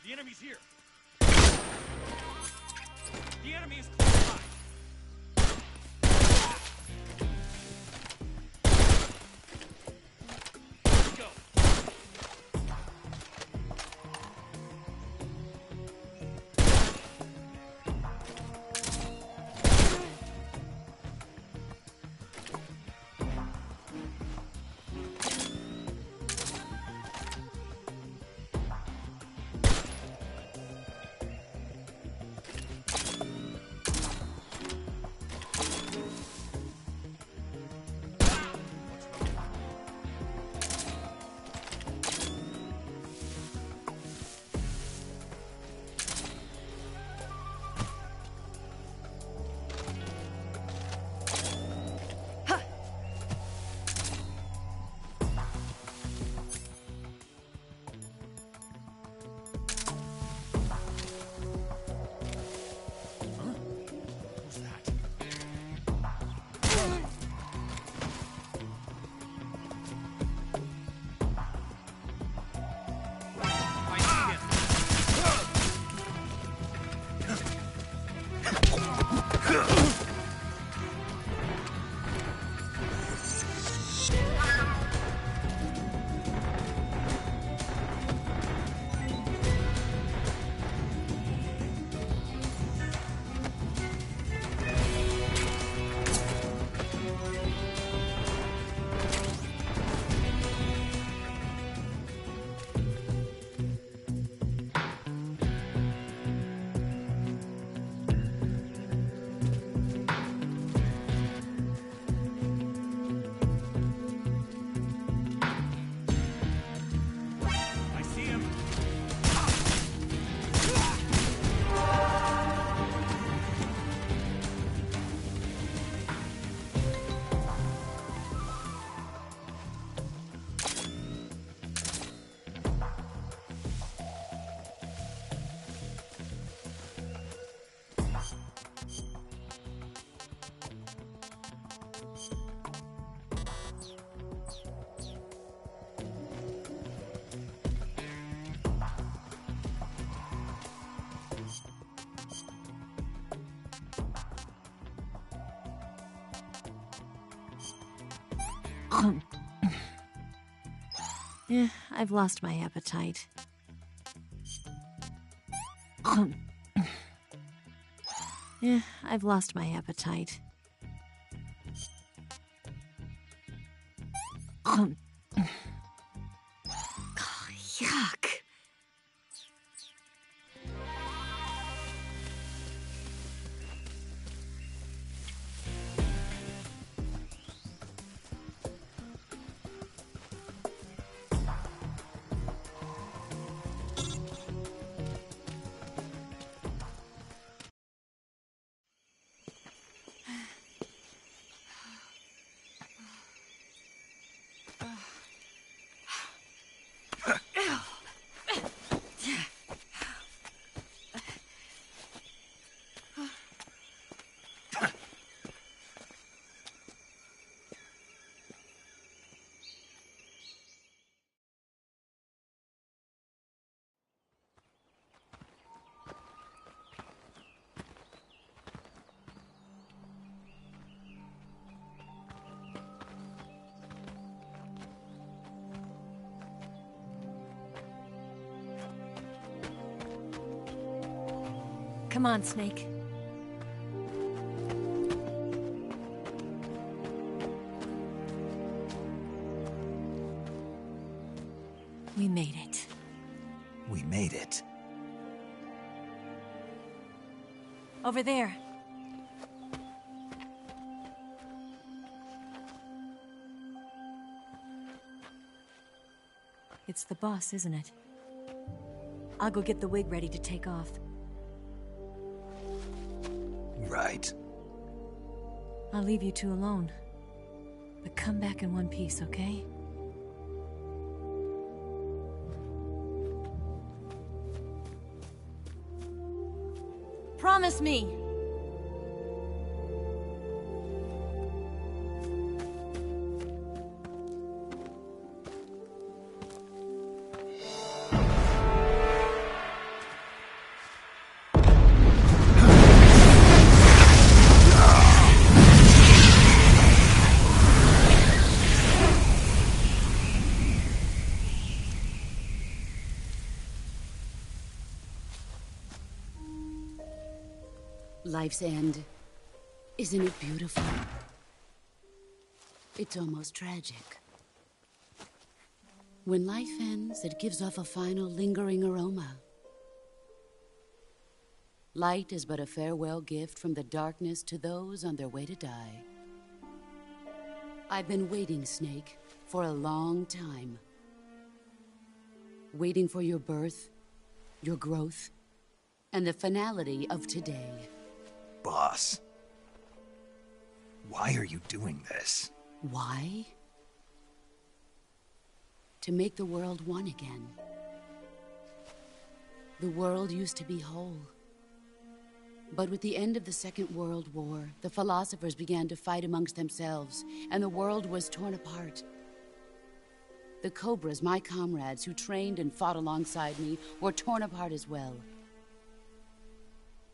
The enemy's here. The enemy is close by. Let's go. Yeah, I've lost my appetite. Yeah, I've lost my appetite. Yuck. Come on, Snake. We made it. We made it. Over there. It's the boss, isn't it? I'll go get the wig ready to take off. Right. I'll leave you two alone. But come back in one piece, okay? Promise me! Life's end. Isn't it beautiful? It's almost tragic. When life ends, it gives off a final lingering aroma. Light is but a farewell gift from the darkness to those on their way to die. I've been waiting, Snake, for a long time. Waiting for your birth, your growth, and the finality of today. Boss. Why are you doing this? Why? To make the world one again. The world used to be whole. But with the end of the Second World War, the philosophers began to fight amongst themselves, and the world was torn apart. The Cobras, my comrades who trained and fought alongside me, were torn apart as well.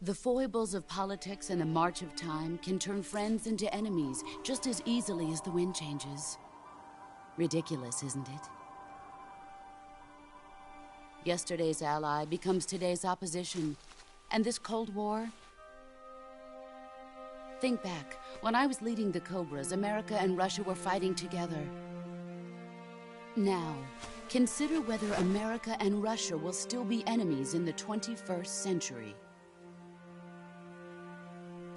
The foibles of politics and the march of time can turn friends into enemies just as easily as the wind changes. Ridiculous, isn't it? Yesterday's ally becomes today's opposition, and this Cold War... Think back. When I was leading the Cobras, America and Russia were fighting together. Now, consider whether America and Russia will still be enemies in the 21st century.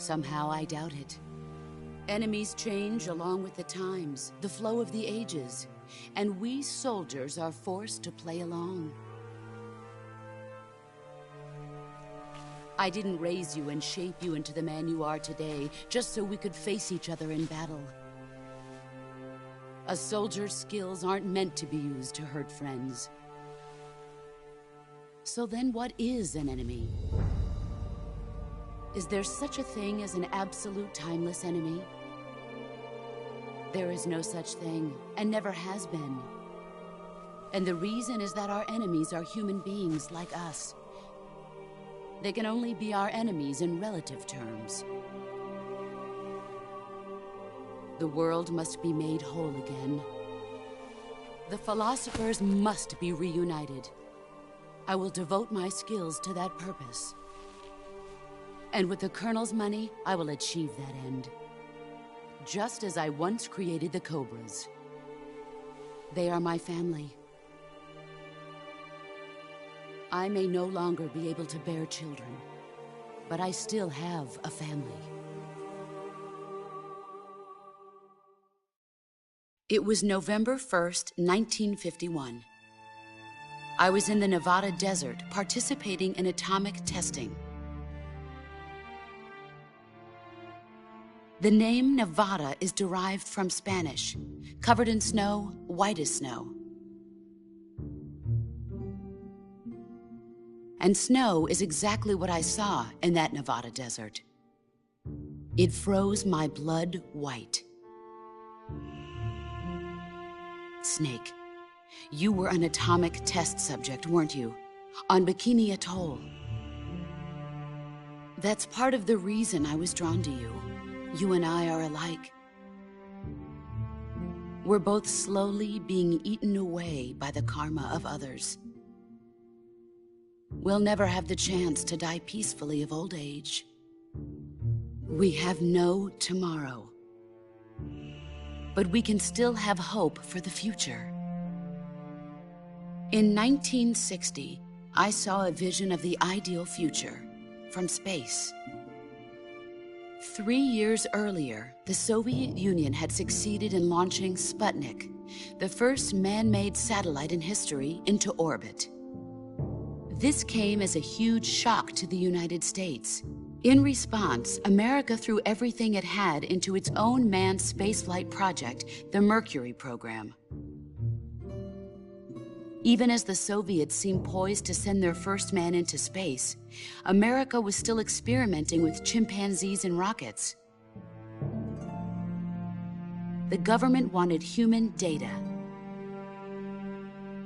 Somehow I doubt it. Enemies change along with the times, the flow of the ages, and we soldiers are forced to play along. I didn't raise you and shape you into the man you are today, just so we could face each other in battle. A soldier's skills aren't meant to be used to hurt friends. So then what is an enemy? Is there such a thing as an absolute timeless enemy? There is no such thing, and never has been. And the reason is that our enemies are human beings like us. They can only be our enemies in relative terms. The world must be made whole again. The philosophers must be reunited. I will devote my skills to that purpose. And with the Colonel's money, I will achieve that end. Just as I once created the Cobras. They are my family. I may no longer be able to bear children, but I still have a family. It was November 1st, 1951. I was in the Nevada desert participating in atomic testing. The name Nevada is derived from Spanish, covered in snow, white as snow. And snow is exactly what I saw in that Nevada desert. It froze my blood white. Snake, you were an atomic test subject, weren't you? On Bikini Atoll. That's part of the reason I was drawn to you. You and I are alike. We're both slowly being eaten away by the karma of others. We'll never have the chance to die peacefully of old age. We have no tomorrow. But we can still have hope for the future. In 1960, I saw a vision of the ideal future from space. 3 years earlier, the Soviet Union had succeeded in launching Sputnik, the first man-made satellite in history, into orbit. This came as a huge shock to the United States. In response, America threw everything it had into its own manned spaceflight project, the Mercury program. Even as the Soviets seemed poised to send their first man into space, America was still experimenting with chimpanzees and rockets. The government wanted human data.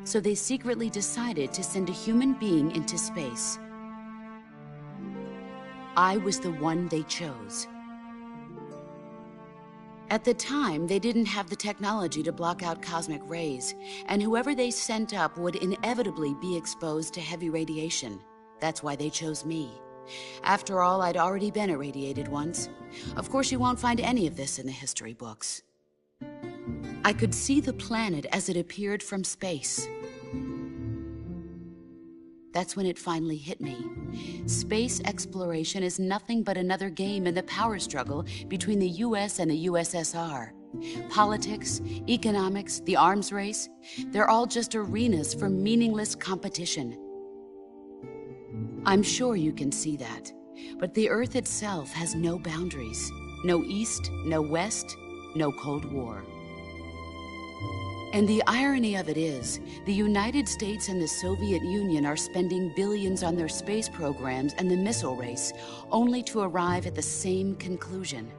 So they secretly decided to send a human being into space. I was the one they chose. At the time, they didn't have the technology to block out cosmic rays, and whoever they sent up would inevitably be exposed to heavy radiation. That's why they chose me. After all, I'd already been irradiated once. Of course, you won't find any of this in the history books. I could see the planet as it appeared from space. That's when it finally hit me. Space exploration is nothing but another game in the power struggle between the US and the USSR. Politics, economics, the arms race, they're all just arenas for meaningless competition. I'm sure you can see that, but the Earth itself has no boundaries. No East, no West, no Cold War. And the irony of it is, the United States and the Soviet Union are spending billions on their space programs and the missile race, only to arrive at the same conclusion.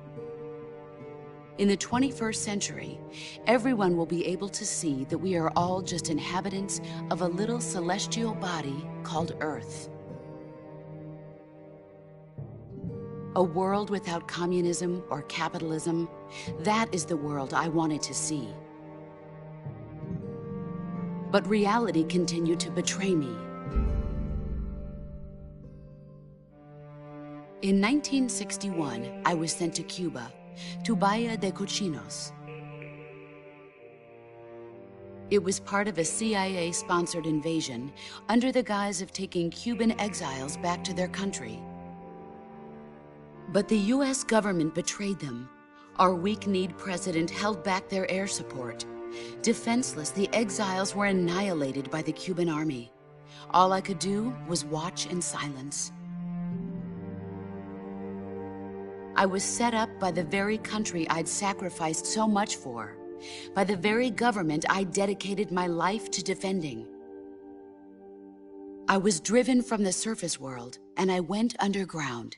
In the 21st century, everyone will be able to see that we are all just inhabitants of a little celestial body called Earth. A world without communism or capitalism, that is the world I wanted to see. But reality continued to betray me. In 1961, I was sent to Cuba, to Bahia de Cochinos. It was part of a CIA-sponsored invasion under the guise of taking Cuban exiles back to their country. But the US government betrayed them. Our weak-kneed president held back their air support. Defenseless, the exiles were annihilated by the Cuban army. All I could do was watch in silence. I was set up by the very country I'd sacrificed so much for, by the very government I dedicated my life to defending. I was driven from the surface world, and I went underground.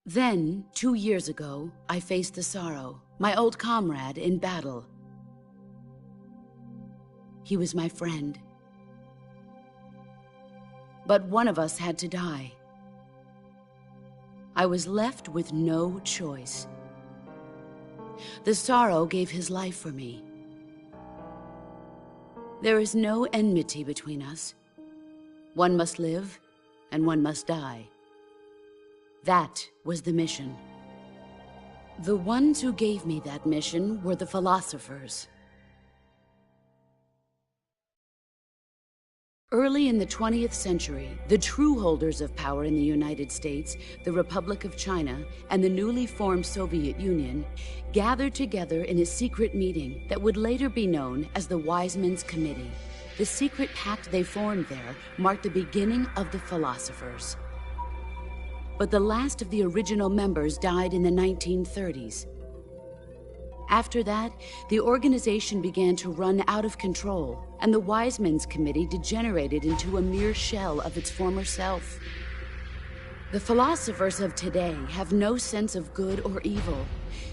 Then, 2 years ago, I faced the Sorrow, my old comrade in battle. He was my friend. But one of us had to die. I was left with no choice. The Sorrow gave his life for me. There is no enmity between us. One must live, and one must die. That was the mission. The ones who gave me that mission were the philosophers. Early in the 20th century, the true holders of power in the United States, the Republic of China, and the newly formed Soviet Union gathered together in a secret meeting that would later be known as the Wise Men's Committee. The secret pact they formed there marked the beginning of the philosophers. But the last of the original members died in the 1930s. After that, the organization began to run out of control, and the Wise Men's Committee degenerated into a mere shell of its former self. The philosophers of today have no sense of good or evil.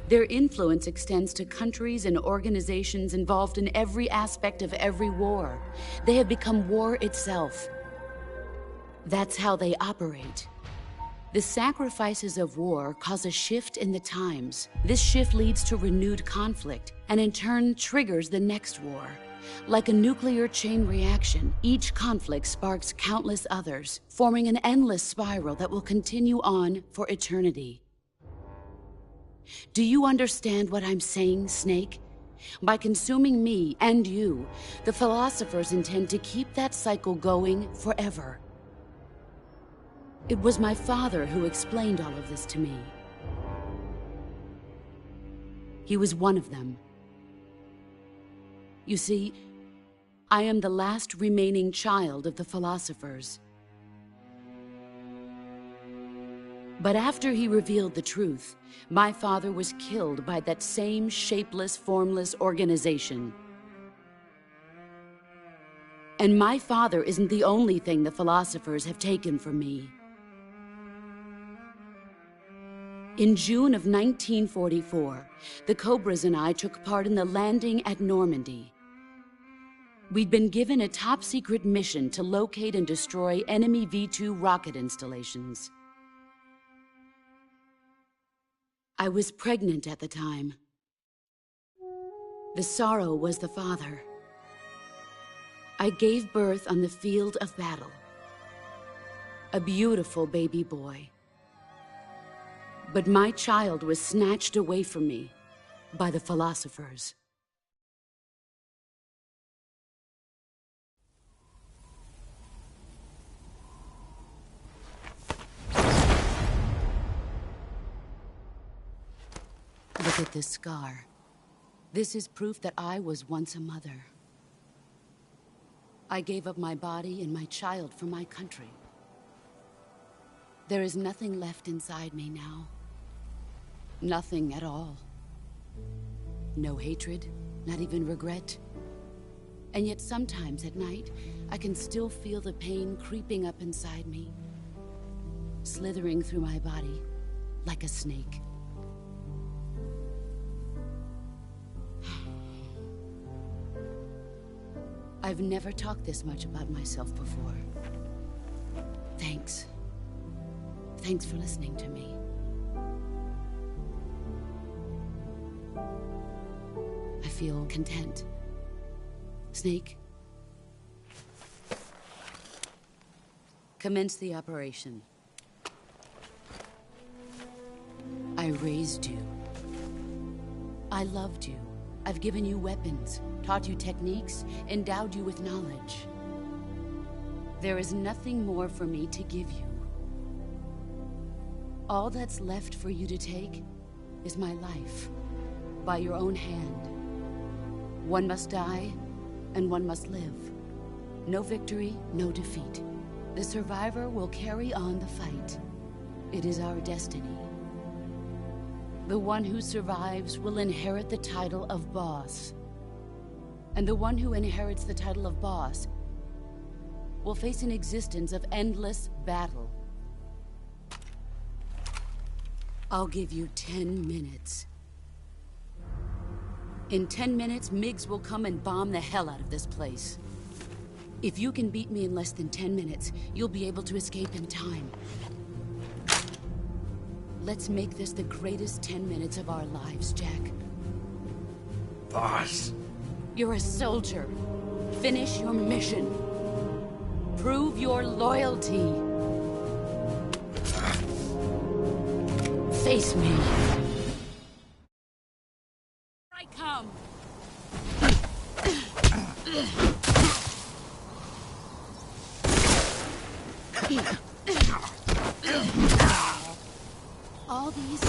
Their influence extends to countries and organizations involved in every aspect of every war. They have become war itself. That's how they operate. The sacrifices of war cause a shift in the times. This shift leads to renewed conflict, and in turn triggers the next war. Like a nuclear chain reaction, each conflict sparks countless others, forming an endless spiral that will continue on for eternity. Do you understand what I'm saying, Snake? By consuming me and you, the philosophers intend to keep that cycle going forever. It was my father who explained all of this to me. He was one of them. You see, I am the last remaining child of the philosophers. But after he revealed the truth, my father was killed by that same shapeless, formless organization. And my father isn't the only thing the philosophers have taken from me. In June of 1944, the Cobras and I took part in the landing at Normandy. We'd been given a top-secret mission to locate and destroy enemy V-2 rocket installations. I was pregnant at the time. The Sorrow was the father. I gave birth on the field of battle. a beautiful baby boy. But my child was snatched away from me by the philosophers. Look at this scar. This is proof that I was once a mother. I gave up my body and my child for my country. There is nothing left inside me now. Nothing at all. No hatred, not even regret. And yet sometimes at night, I can still feel the pain creeping up inside me, slithering through my body like a snake. I've never talked this much about myself before. Thanks. Thanks for listening to me. I feel content. Snake? Commence the operation. I raised you. I loved you. I've given you weapons, taught you techniques, endowed you with knowledge. There is nothing more for me to give you. All that's left for you to take is my life, by your own hand. One must die, and one must live. No victory, no defeat. The survivor will carry on the fight. It is our destiny. The one who survives will inherit the title of boss. And the one who inherits the title of boss will face an existence of endless battle. I'll give you 10 minutes. In 10 minutes, MiGs will come and bomb the hell out of this place. If you can beat me in less than 10 minutes, you'll be able to escape in time. Let's make this the greatest 10 minutes of our lives, Jack. Boss. You're a soldier. Finish your mission. Prove your loyalty. Face me. I come. All these...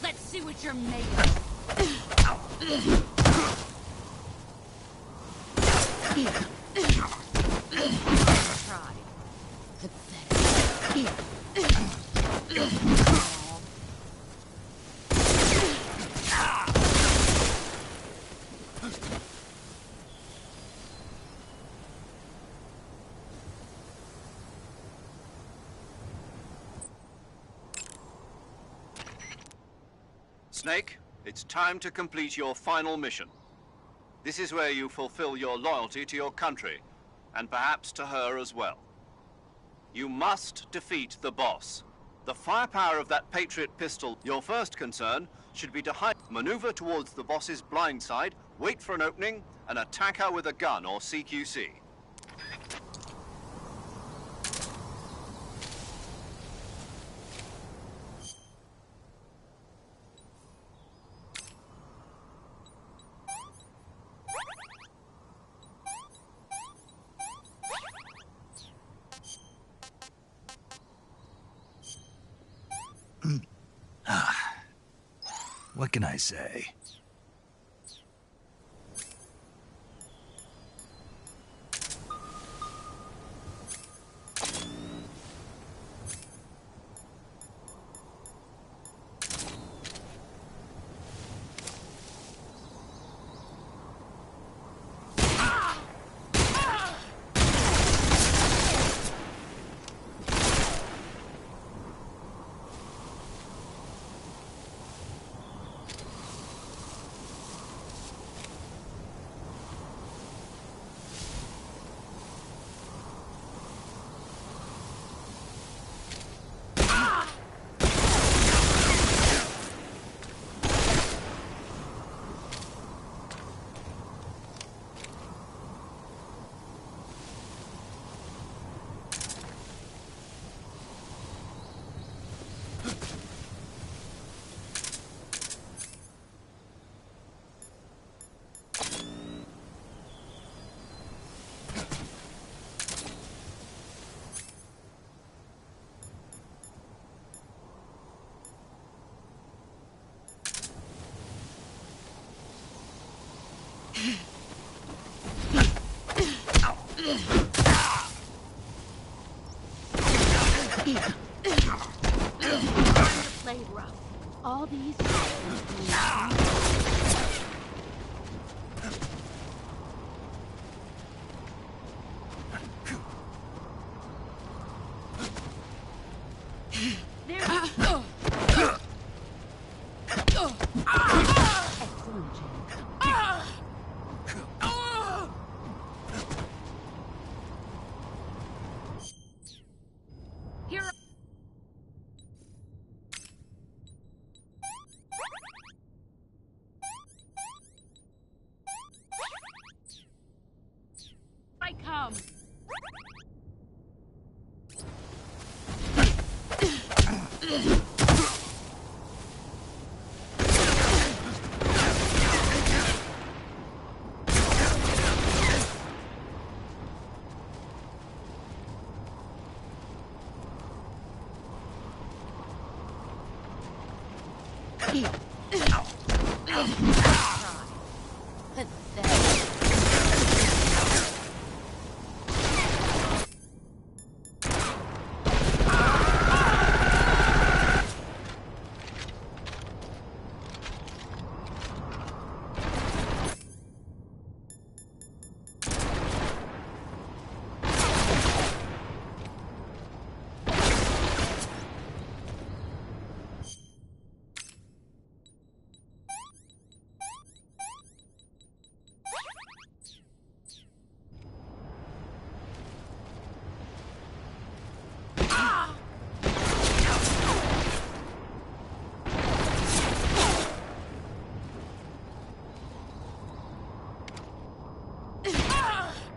Let's see what you're made of. Try. Snake, it's time to complete your final mission. This is where you fulfill your loyalty to your country, and perhaps to her as well. You must defeat the boss. The firepower of that Patriot pistol, your first concern, should be to maneuver towards the boss's blind side, wait for an opening, and attack her with a gun or CQC. What can I say? Play rough. All these. I come.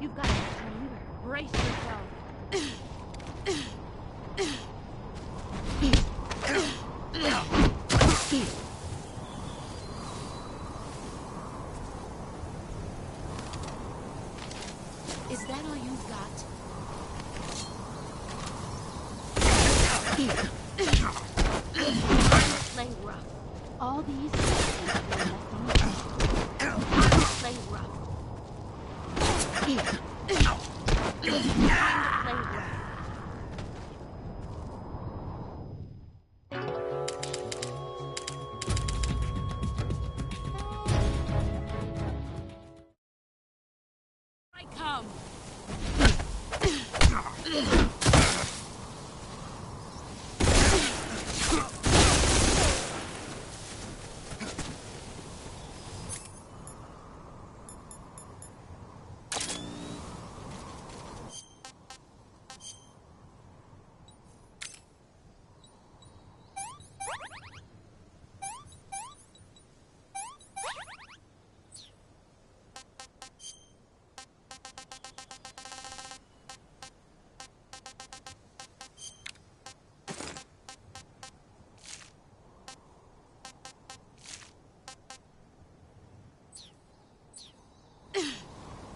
You've got to surrender. Brace yourself. Is that all you've got? Play rough. All these. Play rough. Play rough. I come.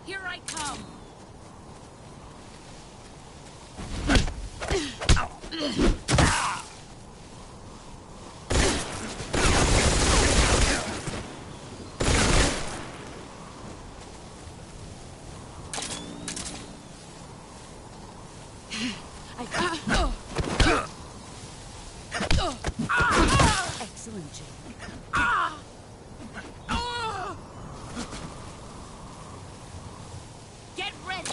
Here I come. Excellent, Jake. Get ready!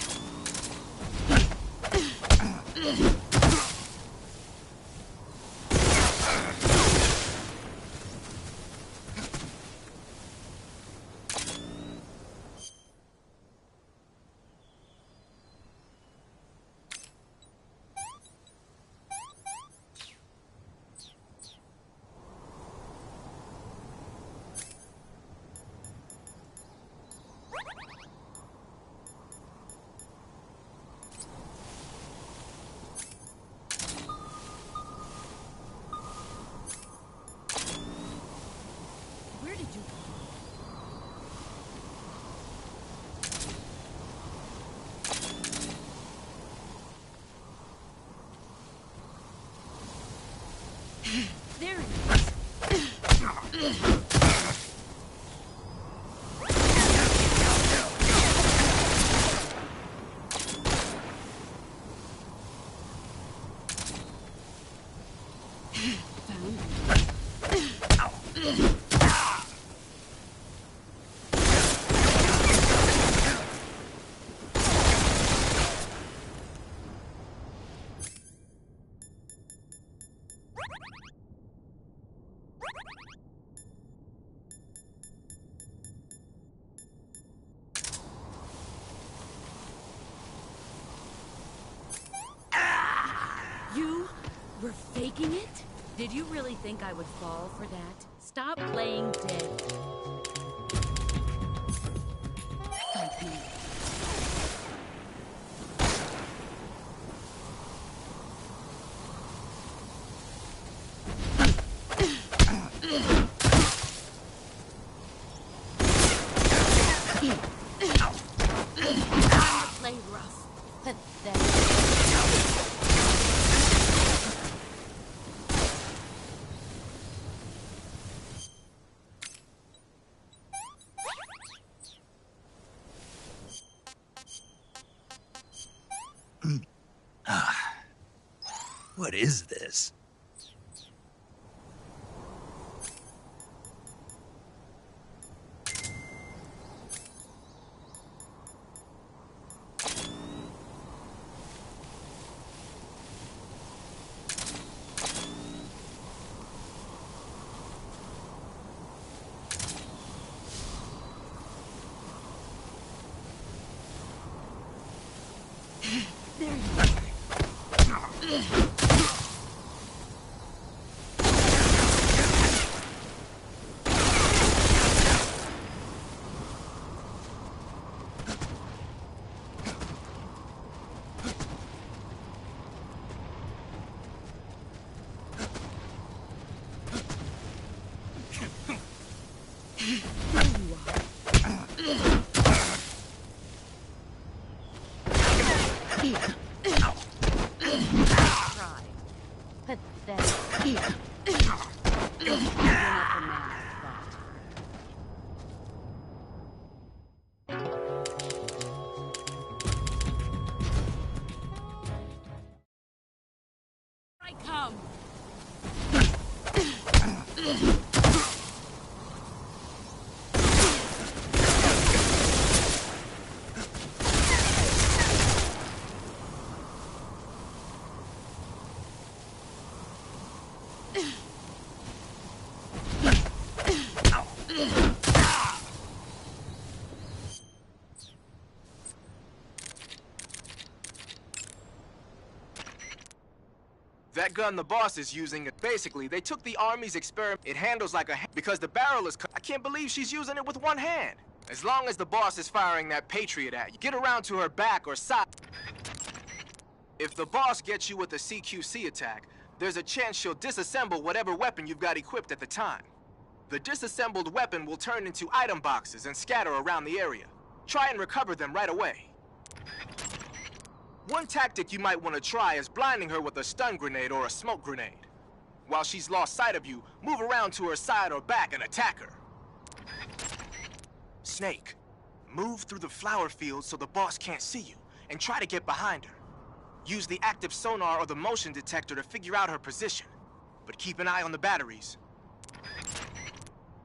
Where did you go? There it is. Found it. You were faking it? Did you really think I would fall for that? Stop playing dead. Fight me. Time to play rough. Pathetic. What is this? There you are. Try. Pathetic. You're not the man I thought. I come. That gun the boss is using, basically, they took the Army's experiment. It handles like a because the barrel is I can't believe she's using it with one hand. As long as the boss is firing that Patriot at you, get around to her back or side. If the boss gets you with a CQC attack, there's a chance she'll disassemble whatever weapon you've got equipped at the time. The disassembled weapon will turn into item boxes and scatter around the area. Try and recover them right away. One tactic you might want to try is blinding her with a stun grenade or a smoke grenade. While she's lost sight of you, move around to her side or back and attack her. Snake, move through the flower field so the boss can't see you, and try to get behind her. Use the active sonar or the motion detector to figure out her position. But keep an eye on the batteries.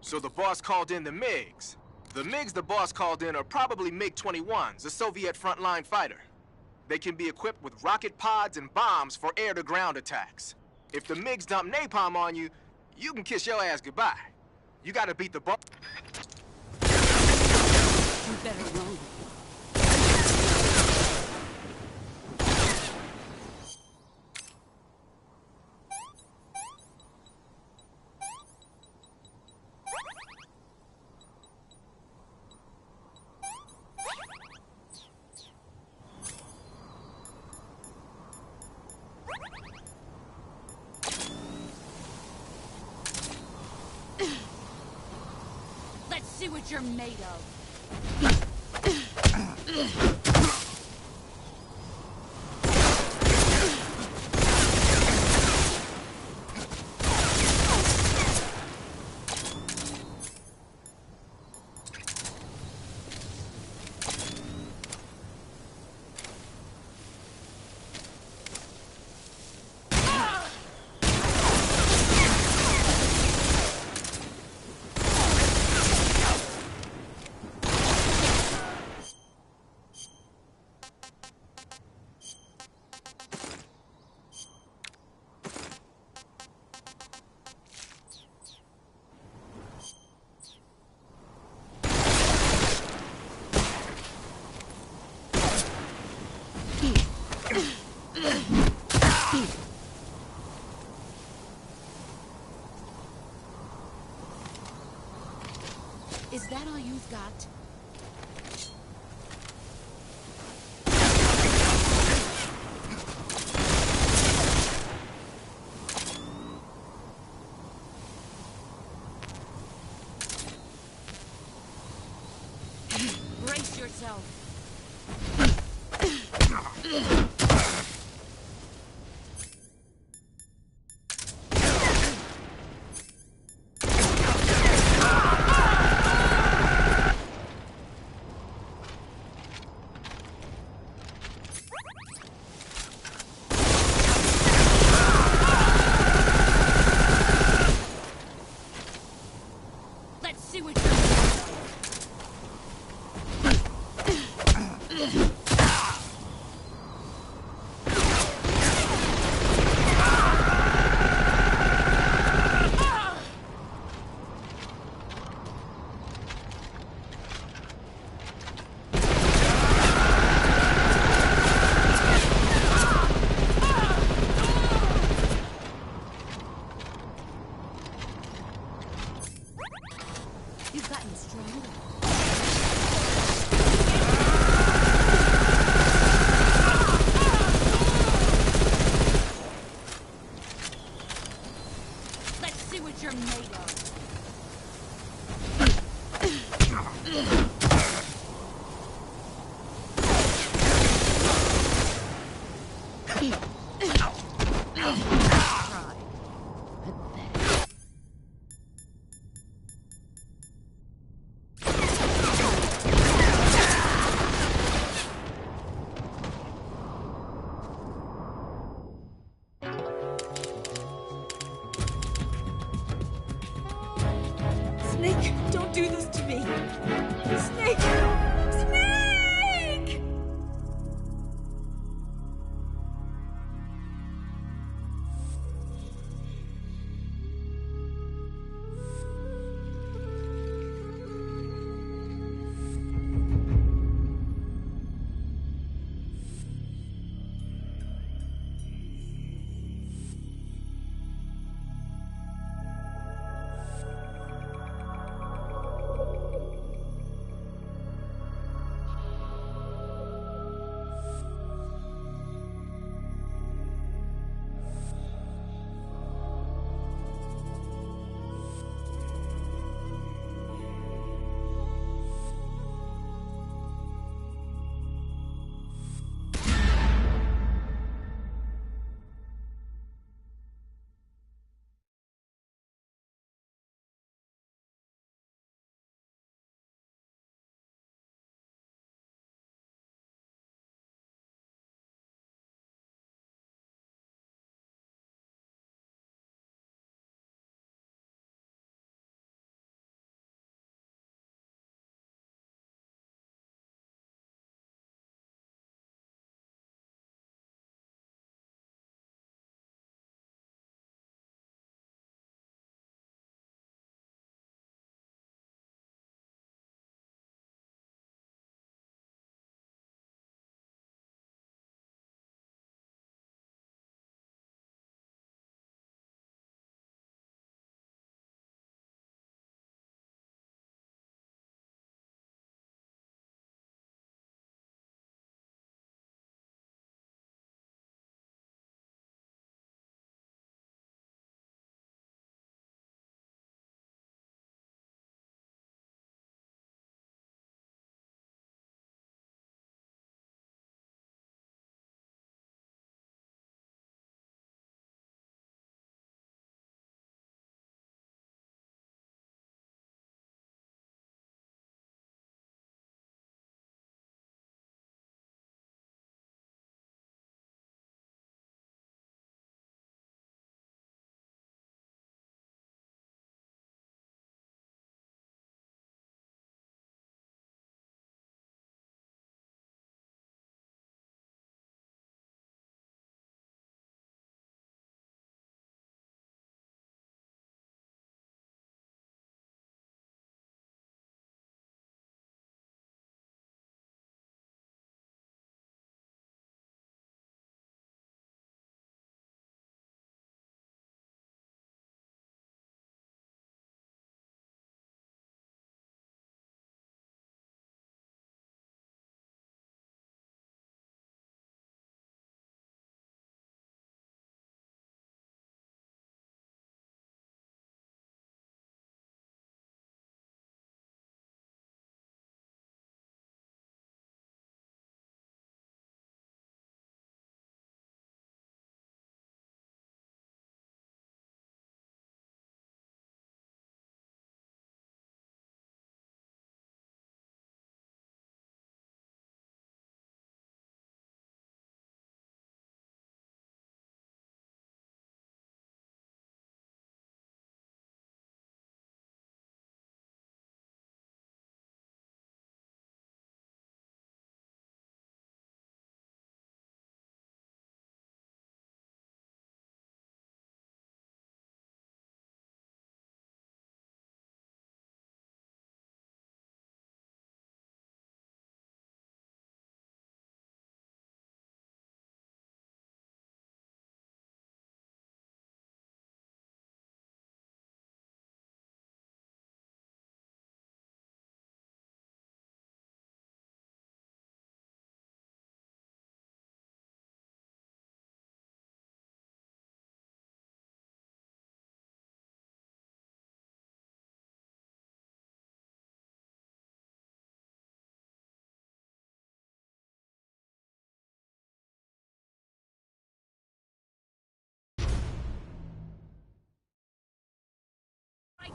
So the boss called in the MiGs. The MiGs the boss called in are probably MiG-21s, a Soviet frontline fighter. They can be equipped with rocket pods and bombs for air-to-ground attacks. If the MiGs dump napalm on you, you can kiss your ass goodbye. You gotta beat the boss. You better run. Let's see what you're made of. Is that all you've got? Brace yourself. Let's see what you're You've gotten stronger. Let's see what you're made of. Snake, don't do this to me! Snake! Snake!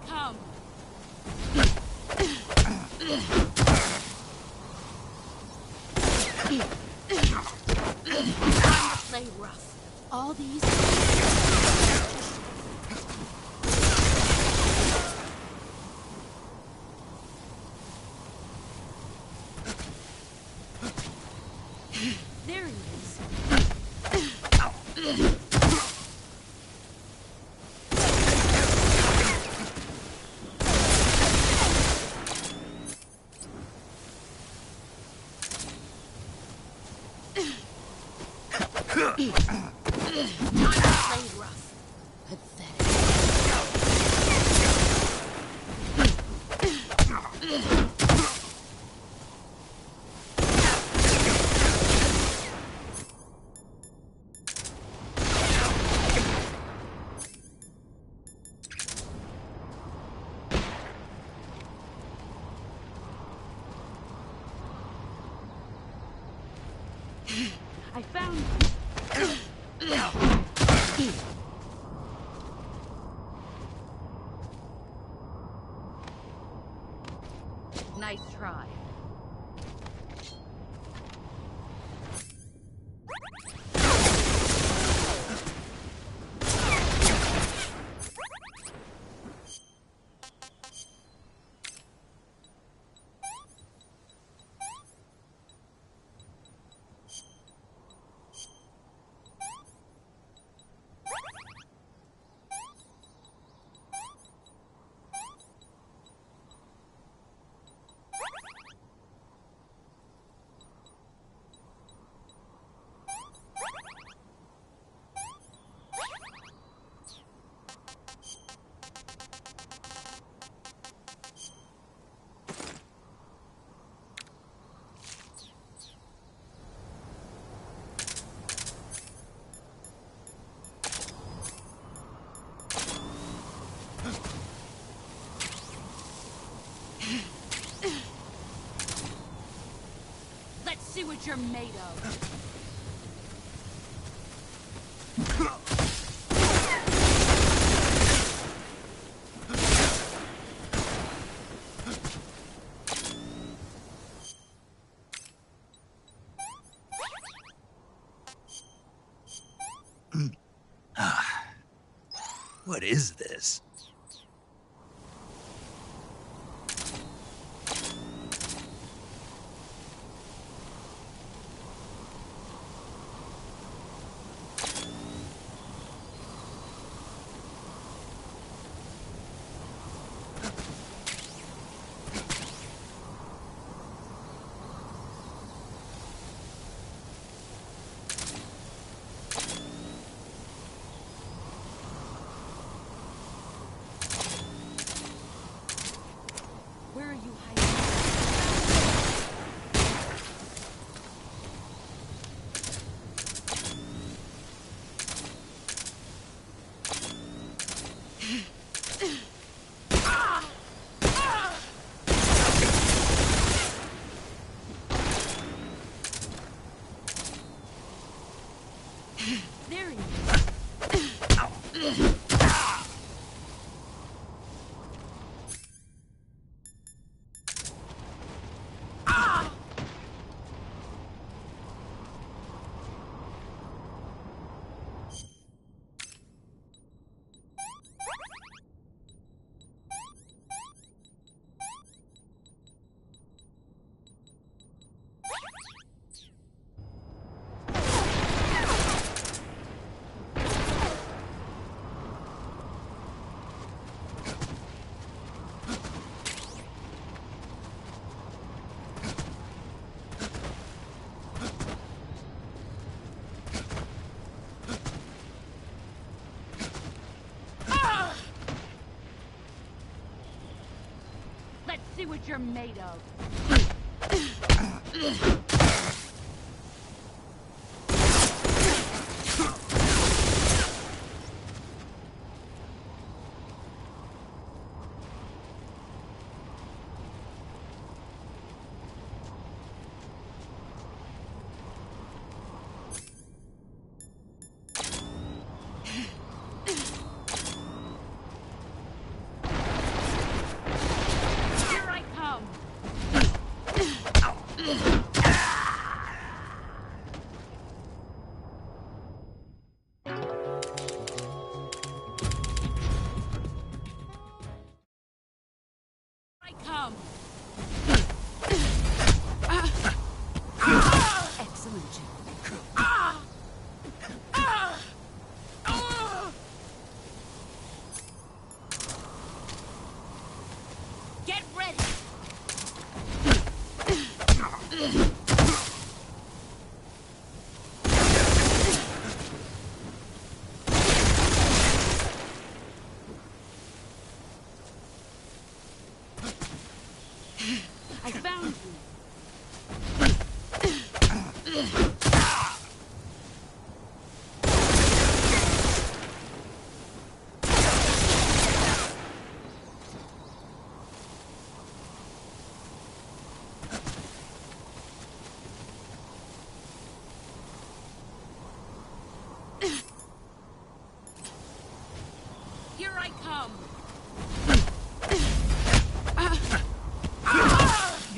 Come. Time to play rough. All these... There he is. Time to play rough. Pathetic. I found you. Nice try. Let's see what you're made of. What is this? Where are you hiding? There he is. Let's see what you're made of.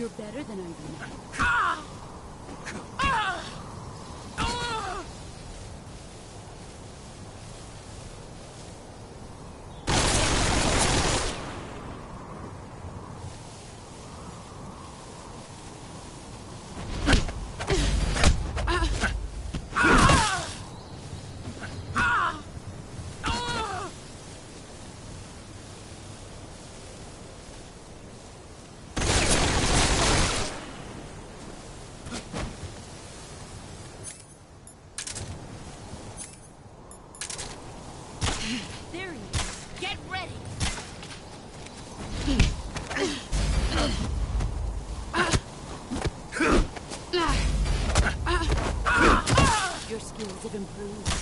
You're better than I think. There he is. Get ready. Your skills have improved.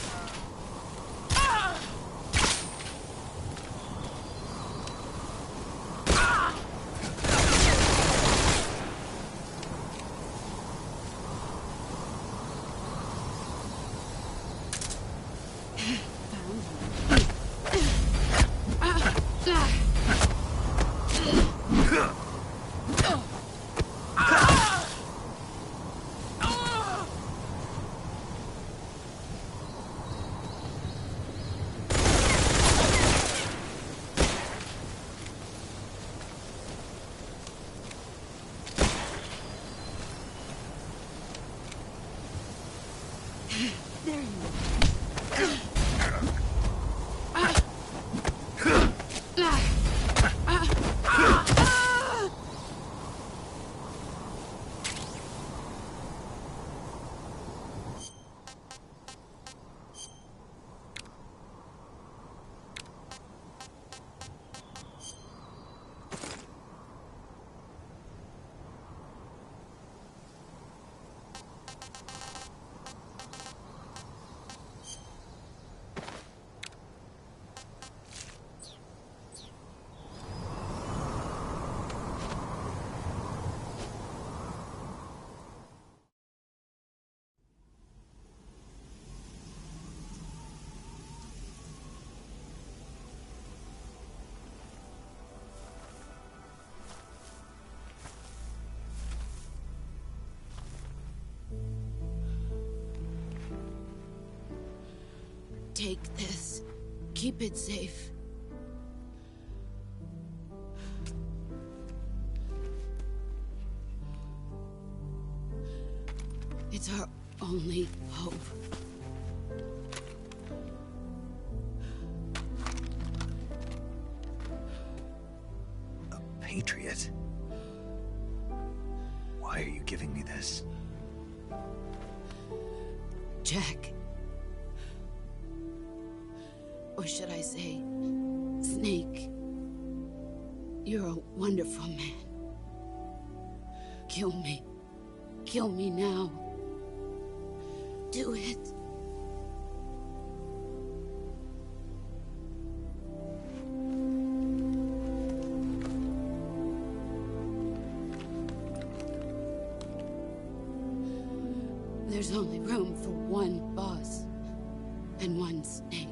There you are. Take this. Keep it safe. It's our only hope. A patriot? Why are you giving me this? Jack. Or should I say, Snake. You're a wonderful man. Kill me. Kill me now. Do it. There's only room for one boss and one Snake.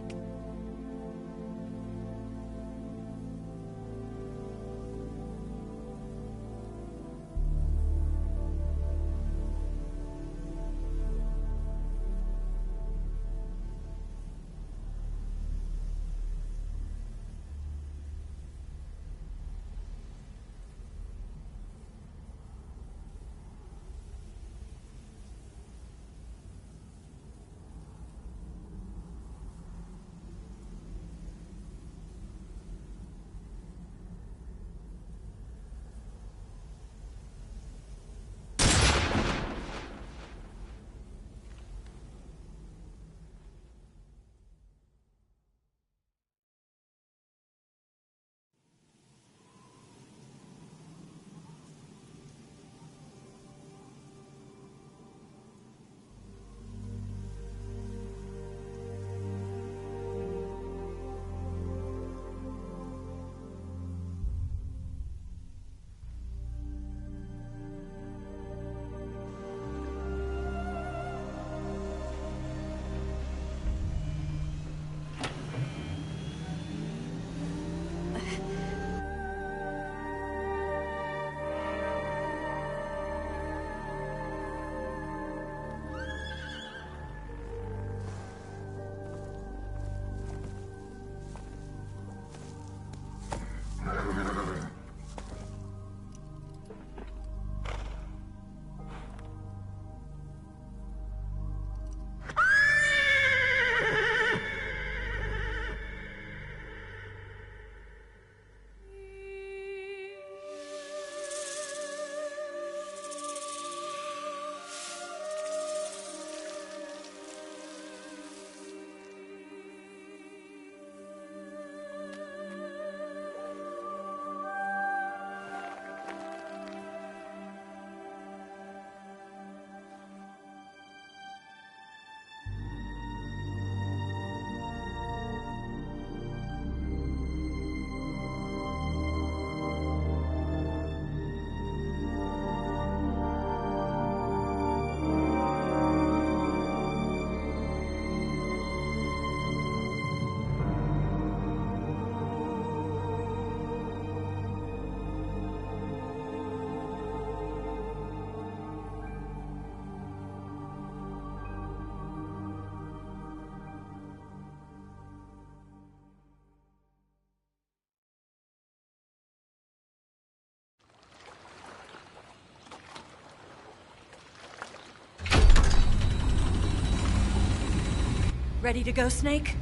Ready to go, Snake?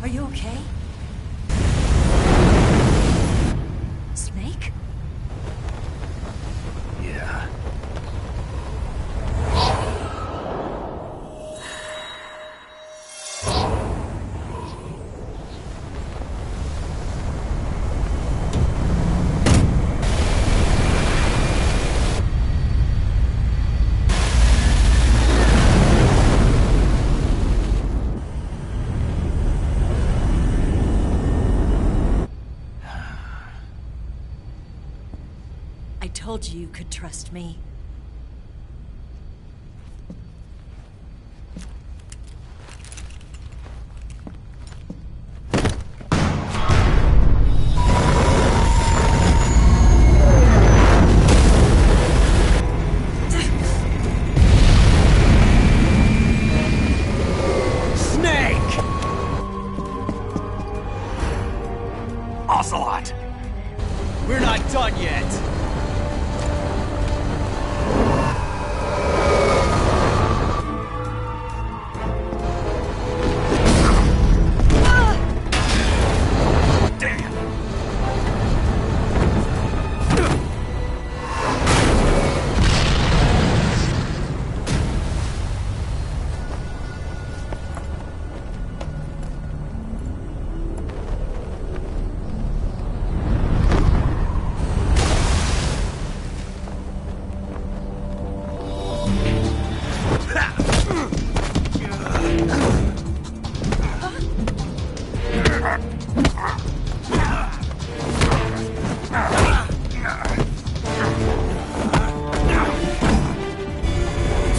Are you okay? Snake? Yeah. I told you you could trust me. Snake! Ocelot! We're not done yet.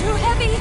Too heavy!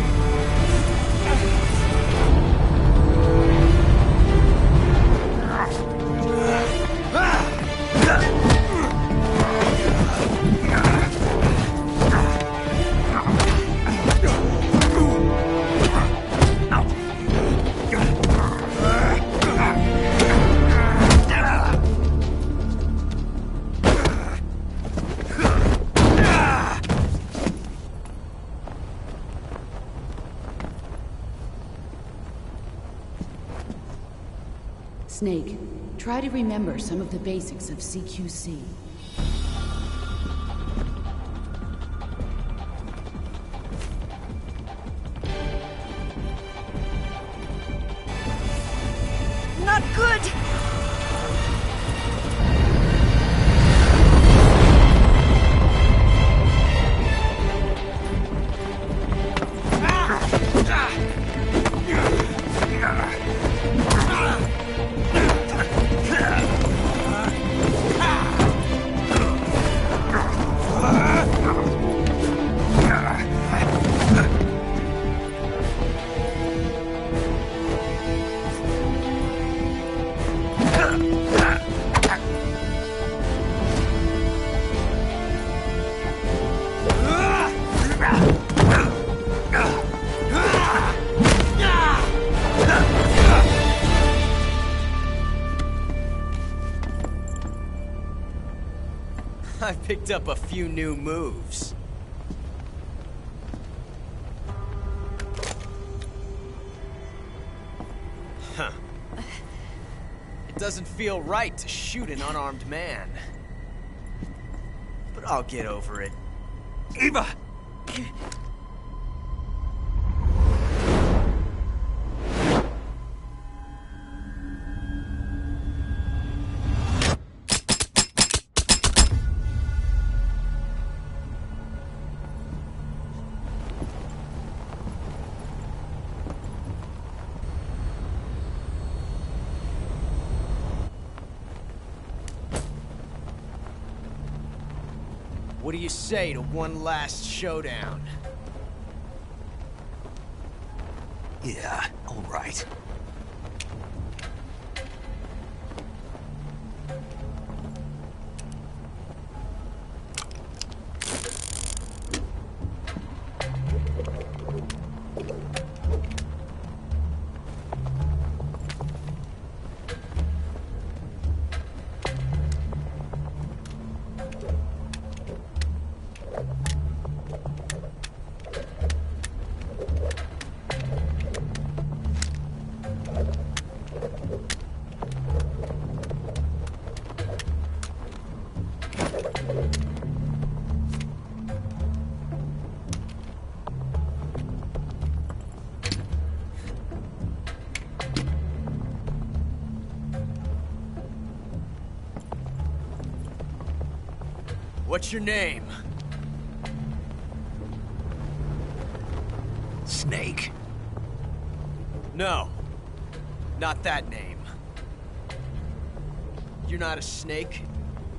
Snake, try to remember some of the basics of CQC. Not good! I picked up a few new moves. Huh. It doesn't feel right to shoot an unarmed man. But I'll get over it. Eva! What do you say to one last showdown? Yeah, all right. What's your name? Snake. No. Not that name. You're not a snake,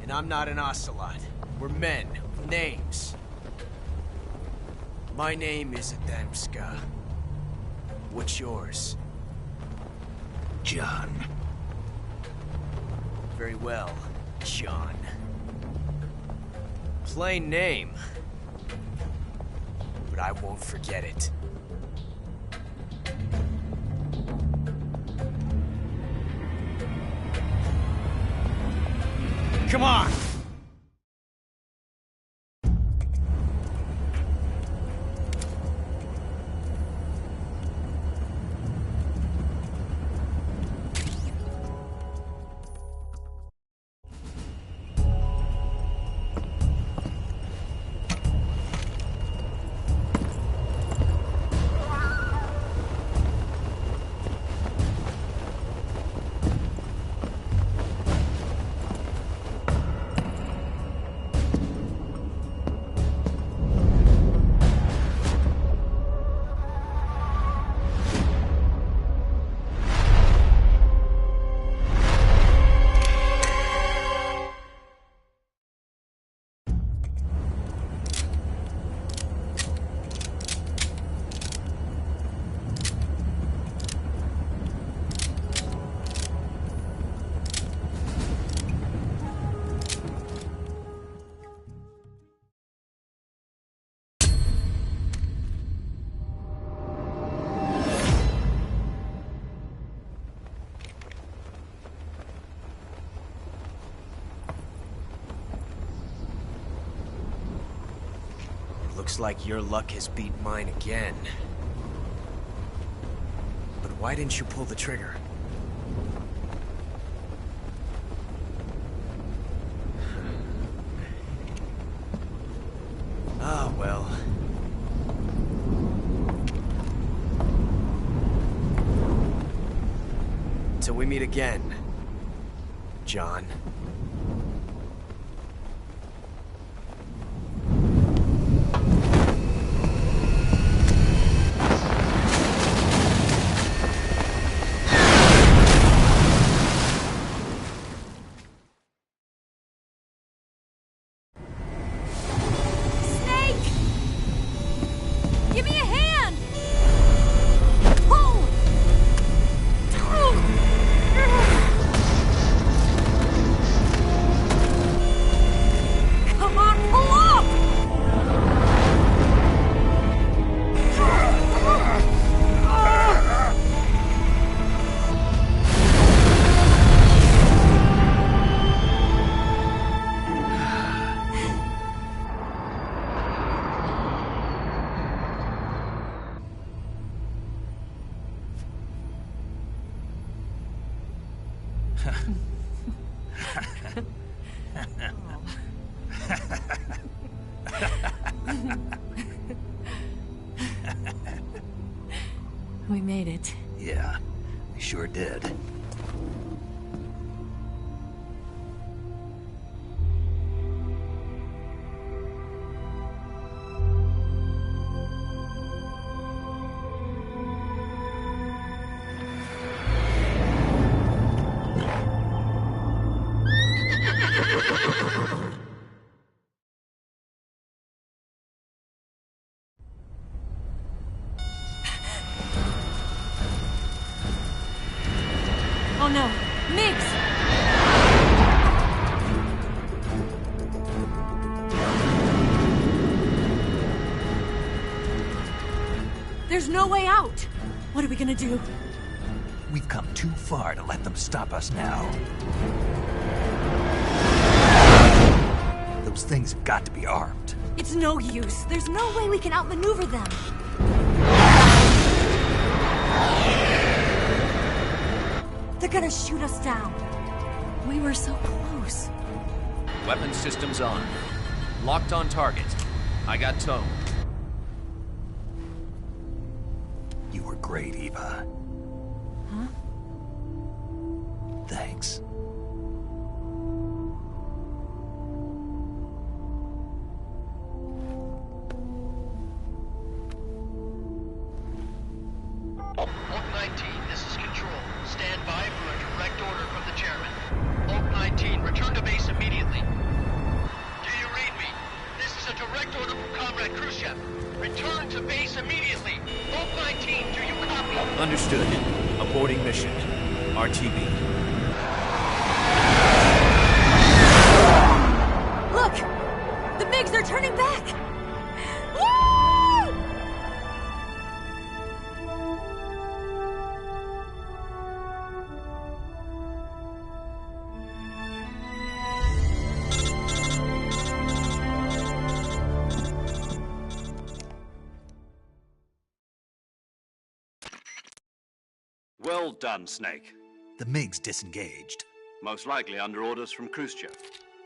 and I'm not an ocelot. We're men with names. My name is Adamska. What's yours? John. Very well, John. Plain name. But I won't forget it. Come on! Looks like your luck has beat mine again. But why didn't you pull the trigger? Ah, well. Till we meet again, John. We made it. Yeah, we sure did. Oh no! Mix! There's no way out! What are we gonna do? We've come too far to let them stop us now. Those things have got to be armed. It's no use. There's no way we can outmaneuver them. They're gonna shoot us down. We were so close. Weapon systems on. Locked on target. I got towed. You were great, Eva. Huh? Thanks. Understood. Aborting mission. RTB. Look! The MiGs are turning back! Woo! Well done, Snake. The MiG's disengaged. Most likely under orders from Khrushchev.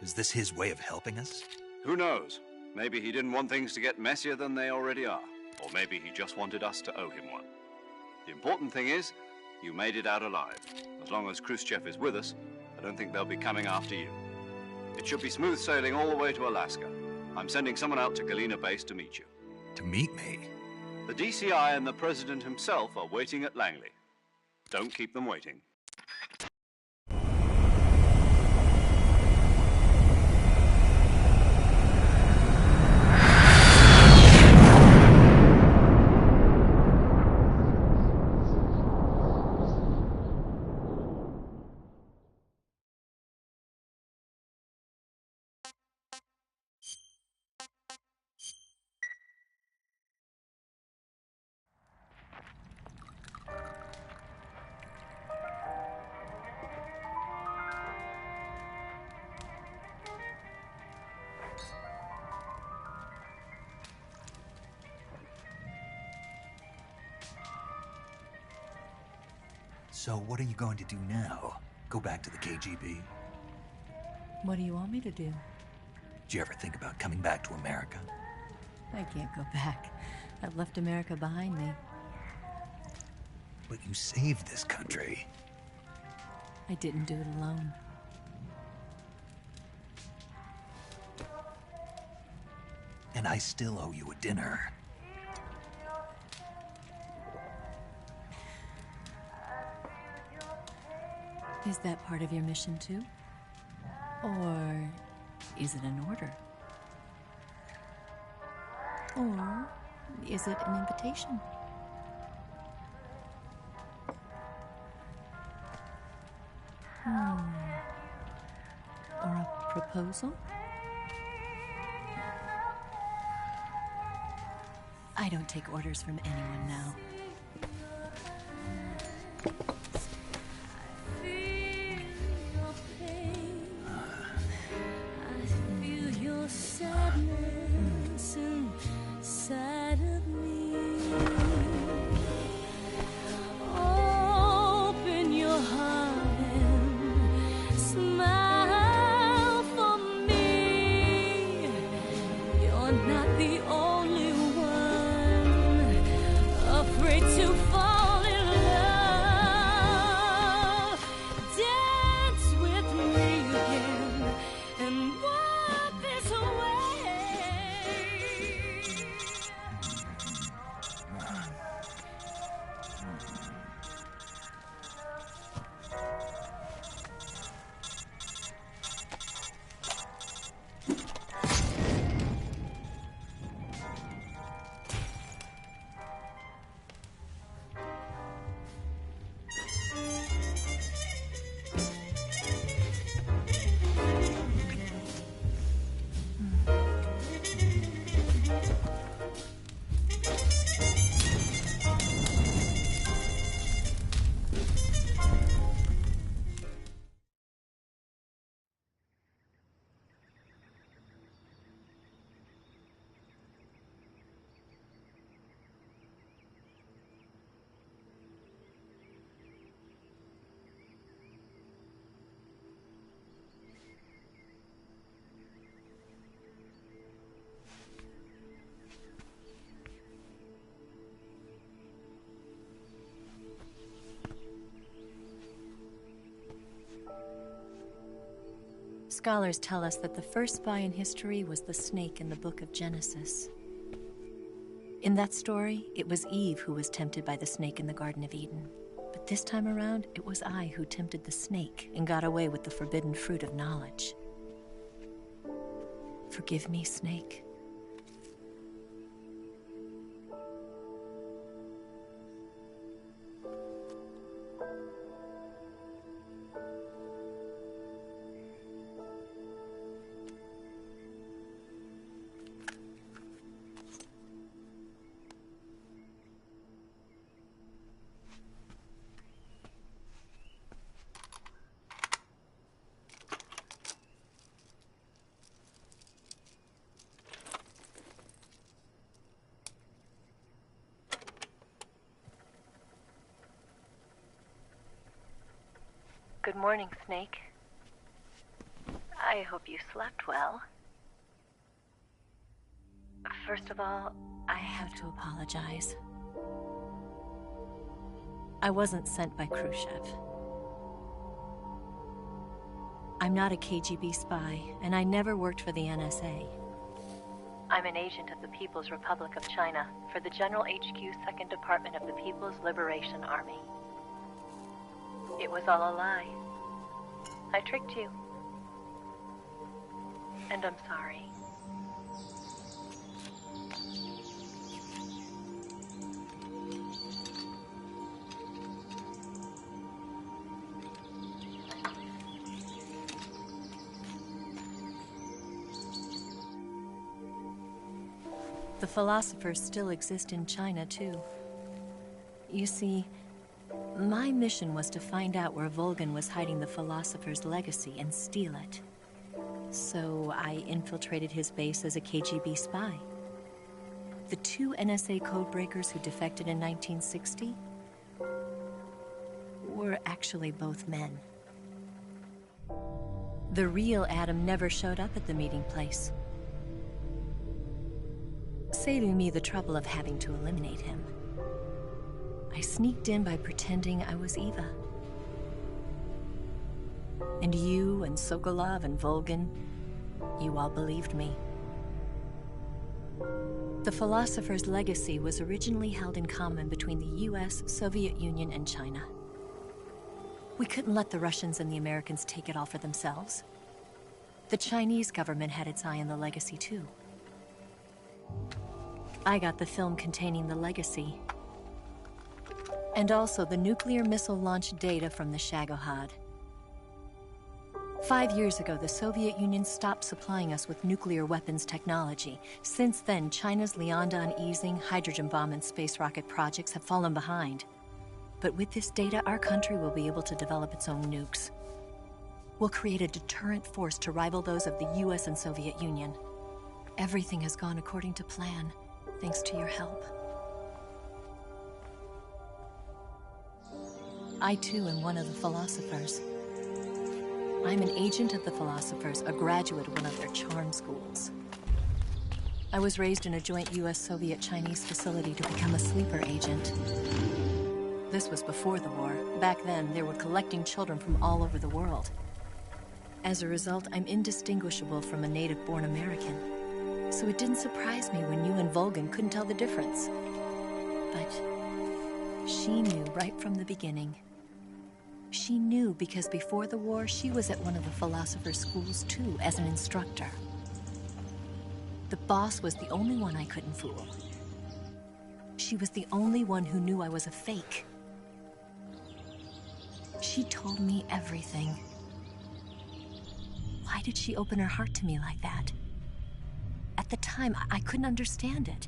Is this his way of helping us? Who knows? Maybe he didn't want things to get messier than they already are. Or maybe he just wanted us to owe him one. The important thing is, you made it out alive. As long as Khrushchev is with us, I don't think they'll be coming after you. It should be smooth sailing all the way to Alaska. I'm sending someone out to Galena Base to meet you. To meet me? The DCI and the President himself are waiting at Langley. Don't keep them waiting. So what are you going to do now? Go back to the KGB? What do you want me to do? Did you ever think about coming back to America? I can't go back. I've left America behind me. But you saved this country. I didn't do it alone. And I still owe you a dinner. Is that part of your mission too? Or is it an order? Or is it an invitation? Or a proposal? I don't take orders from anyone now. Scholars tell us that the first spy in history was the snake in the book of Genesis. In that story, it was Eve who was tempted by the snake in the Garden of Eden. But this time around, it was I who tempted the snake and got away with the forbidden fruit of knowledge. Forgive me, Snake. Good morning, Snake. I hope you slept well. First of all, I have to apologize. I wasn't sent by Khrushchev. I'm not a KGB spy, and I never worked for the NSA. I'm an agent of the People's Republic of China for the General HQ 2nd Department of the People's Liberation Army. It was all a lie. I tricked you. And I'm sorry. The philosophers still exist in China, too. You see, my mission was to find out where Volgin was hiding the philosopher's legacy and steal it. So I infiltrated his base as a KGB spy. The 2 NSA codebreakers who defected in 1960 were actually both men. The real Adam never showed up at the meeting place, saving me the trouble of having to eliminate him. I sneaked in by pretending I was Eva. And you and Sokolov and Volgin, you all believed me. The philosopher's legacy was originally held in common between the US, Soviet Union, and China. We couldn't let the Russians and the Americans take it all for themselves. The Chinese government had its eye on the legacy, too. I got the film containing the legacy, and also the nuclear missile launch data from the Shagohod. 5 years ago, the Soviet Union stopped supplying us with nuclear weapons technology. Since then, China's Liaodong easing, hydrogen bomb, and space rocket projects have fallen behind. But with this data, our country will be able to develop its own nukes. We'll create a deterrent force to rival those of the US and Soviet Union. Everything has gone according to plan, thanks to your help. I, too, am one of the philosophers. I'm an agent of the philosophers, a graduate of one of their charm schools. I was raised in a joint US-Soviet-Chinese facility to become a sleeper agent. This was before the war. Back then, they were collecting children from all over the world. As a result, I'm indistinguishable from a native-born American. So it didn't surprise me when you and Volgin couldn't tell the difference. But she knew right from the beginning. She knew because before the war, she was at one of the philosopher's schools too, as an instructor. The boss was the only one I couldn't fool. She was the only one who knew I was a fake. She told me everything. Why did she open her heart to me like that? At the time, I couldn't understand it.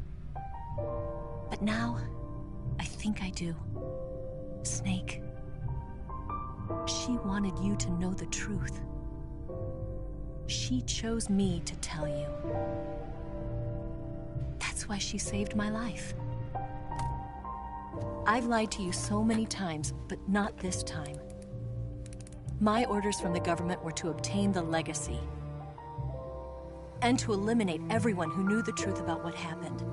But now, I think I do. Snake. She wanted you to know the truth. She chose me to tell you. That's why she saved my life. I've lied to you so many times, but not this time. My orders from the government were to obtain the legacy and to eliminate everyone who knew the truth about what happened.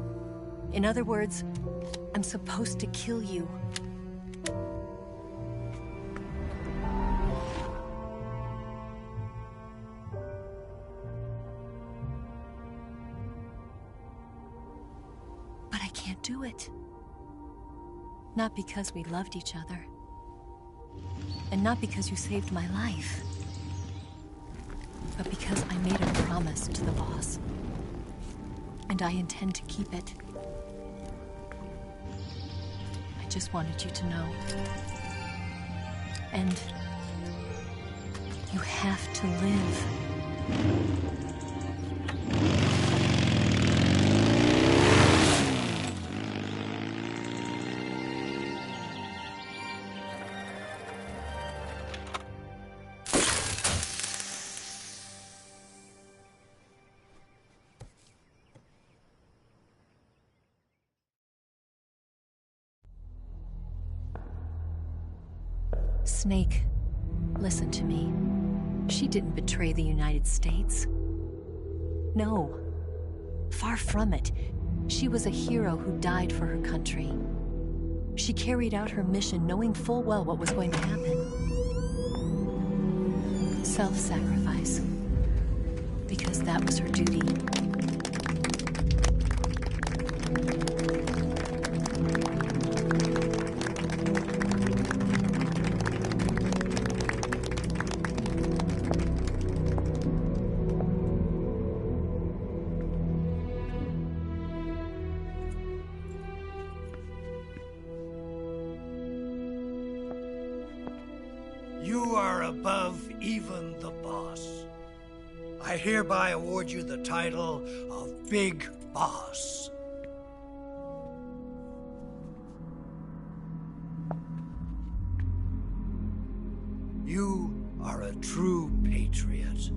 In other words, I'm supposed to kill you. But I can't do it. Not because we loved each other. And not because you saved my life. But because I made a promise to the boss. And I intend to keep it. I just wanted you to know. And you have to live. Snake, Listen to me. She didn't betray the United States. No. Far from it. She was a hero who died for her country. She carried out her mission knowing full well what was going to happen. Self-sacrifice. Because that was her duty. You are above even the boss. I hereby award you the title of Big Boss. You are a true patriot.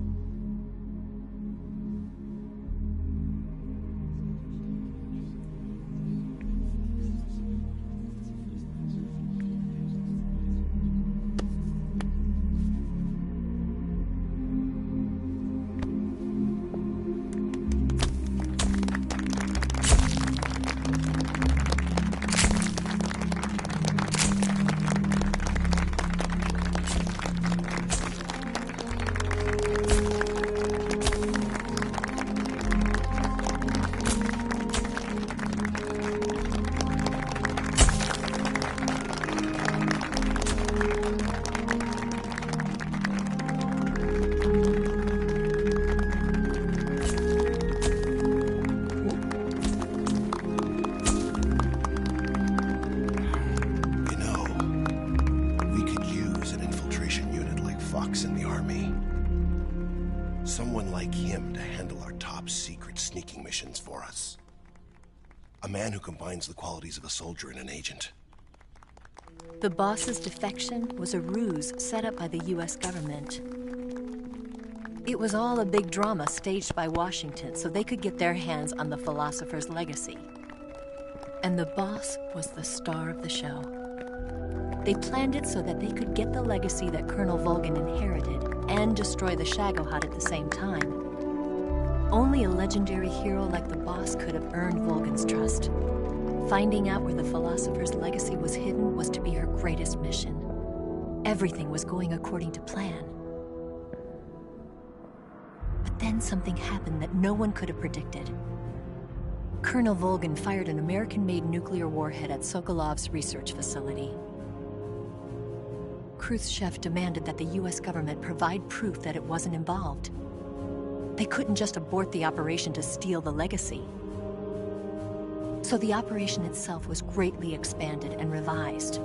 In the army. Someone like him to handle our top secret sneaking missions for us. A man who combines the qualities of a soldier and an agent. The boss's defection was a ruse set up by the US government. It was all a big drama staged by Washington so they could get their hands on the philosopher's legacy. And the boss was the star of the show. They planned it so that they could get the legacy that Colonel Volgin inherited and destroy the Shagohod at the same time. Only a legendary hero like the boss could have earned Volgin's trust. Finding out where the philosopher's legacy was hidden was to be her greatest mission. Everything was going according to plan. But then something happened that no one could have predicted. Colonel Volgin fired an American-made nuclear warhead at Sokolov's research facility. Khrushchev demanded that the US government provide proof that it wasn't involved. They couldn't just abort the operation to steal the legacy. So the operation itself was greatly expanded and revised.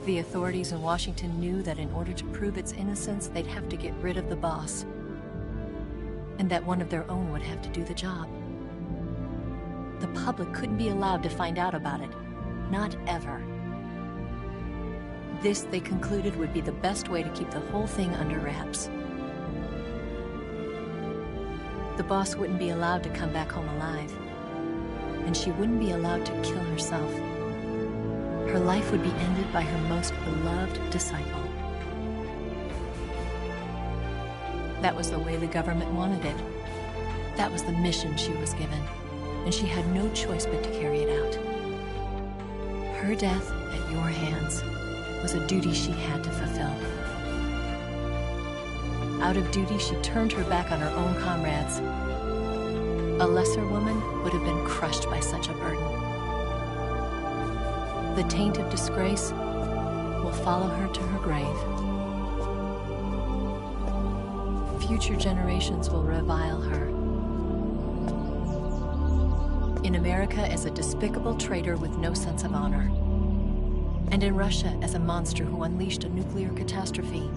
The authorities in Washington knew that in order to prove its innocence, they'd have to get rid of the boss, and that one of their own would have to do the job. The public couldn't be allowed to find out about it. Not ever. This, they concluded, would be the best way to keep the whole thing under wraps. The boss wouldn't be allowed to come back home alive, and she wouldn't be allowed to kill herself. Her life would be ended by her most beloved disciple. That was the way the government wanted it. That was the mission she was given, and she had no choice but to carry it out. Her death at your hands was a duty she had to fulfill. Out of duty, she turned her back on her own comrades. A lesser woman would have been crushed by such a burden. The taint of disgrace will follow her to her grave. Future generations will revile her. In America as a despicable traitor with no sense of honor. And in Russia as a monster who unleashed a nuclear catastrophe.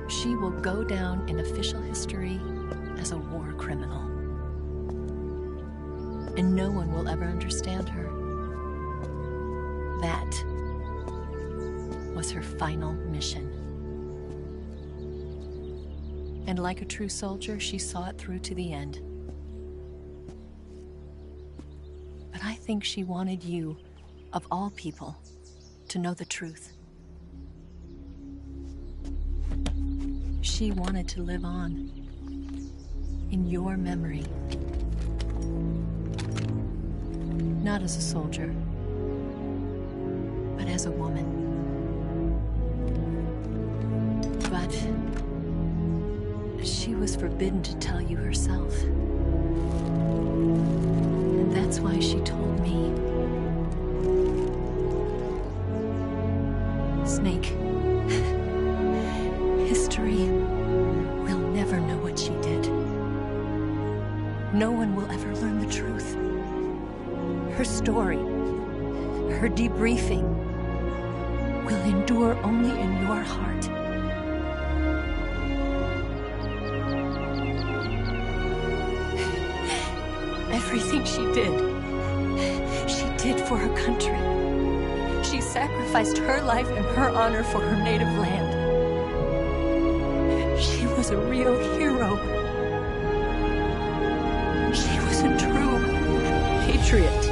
She will go down in official history as a war criminal. And no one will ever understand her. That was her final mission. And like a true soldier, she saw it through to the end. But I think she wanted you of all people, to know the truth. She wanted to live on, in your memory. Not as a soldier, but as a woman. But she was forbidden to tell you herself. And that's why she told me. Snake, history will never know what she did. No one will ever learn the truth. Her story, her debriefing, will endure only in your heart. Everything she did for her country. She sacrificed her life and her honor for her native land. She was a real hero. She was a true patriot.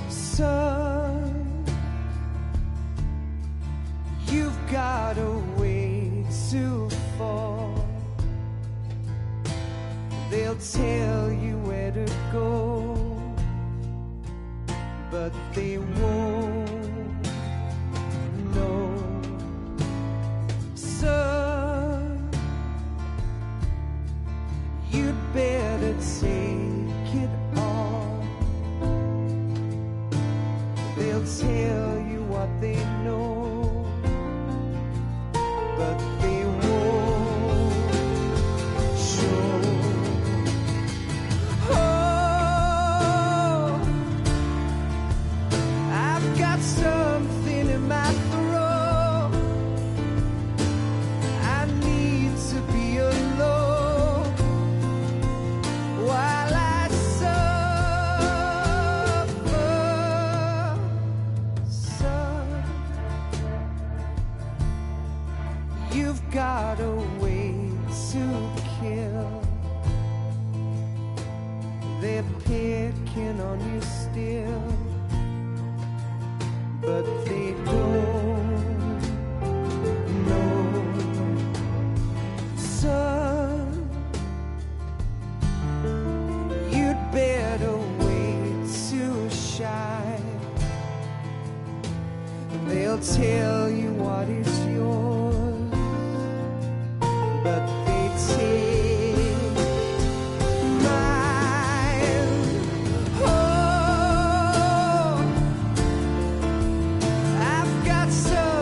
Son, you've got a way to fall. They'll tell you where to go, but they won't know. Son, you'd better take it off. They'll tell you what they know, but they won't show. Oh, I've got something in my throat. I need to be alone while I suffer. Son, you've got a way to kill. They're picking on you still, but they don't know. Son, you'd better wait to shine. They'll tell you what is yours, but they take mine. Oh, I've got some